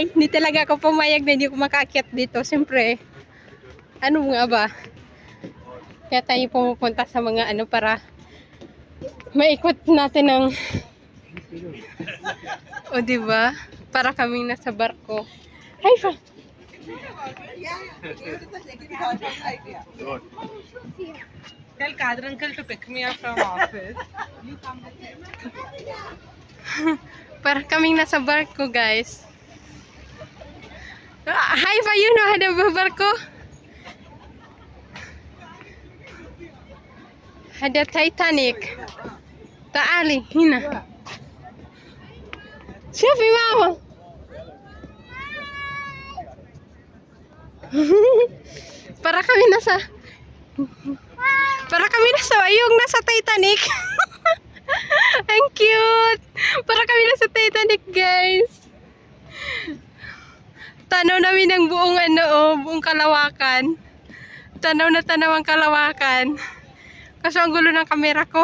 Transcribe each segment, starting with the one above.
Hindi talaga ako pumayag na hindi ko makaakyat dito. Siyempre, ano nga ba? Kaya tayo pumupunta sa mga ano para maikot natin ng o diba? Para kaming nasa barko. Hi, fa! Tell Kader uncle to pick me up from office. Para kaming nasa barko, guys. Hi, fa! Yun o, ada ba barko? Ada Titanic. Taali, hina. Siapa mama? Para kami nasa yung nasa Titanic. Ang cute. Para kami nasa Titanic, guys. Tanaw namin ng buong buong kalawakan. Tanaw na tanaw ang kalawakan. Kaso ang gulo ng kamera ko.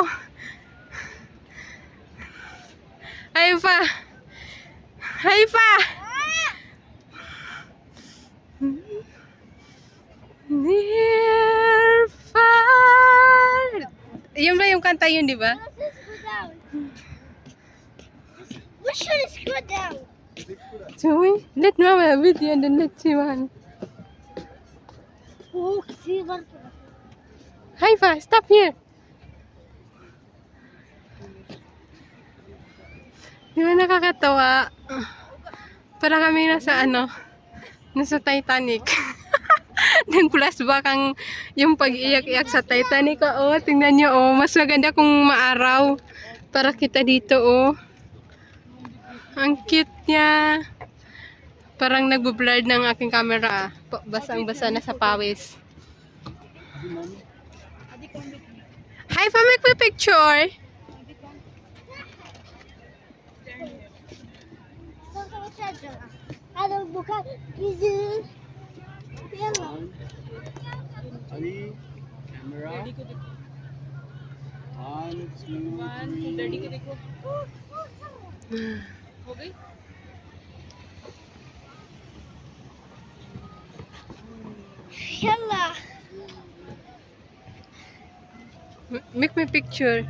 Hi pa. Hi pa. Near far. Yun ba yung kanta yun, di ba? We should screw down. So let mama video and then let's see one. Oh, see what? Hi pa, stop here. Di ba nakakatawa? Para kami nasa nasa Titanic. Nag-flashback ang yung pag-iyak-iyak sa Titanic. Oh, tingnan nyo, oh. Mas maganda kung maaraw. Para kita dito, oh. Ang cute niya. Parang nagbo-blur ng aking camera. Basang-basa na sa pawis. Hi, pa, make me picture. Ada bukan bizu. Ali, camera. One, two, three. Okay. Yalla. Make me picture.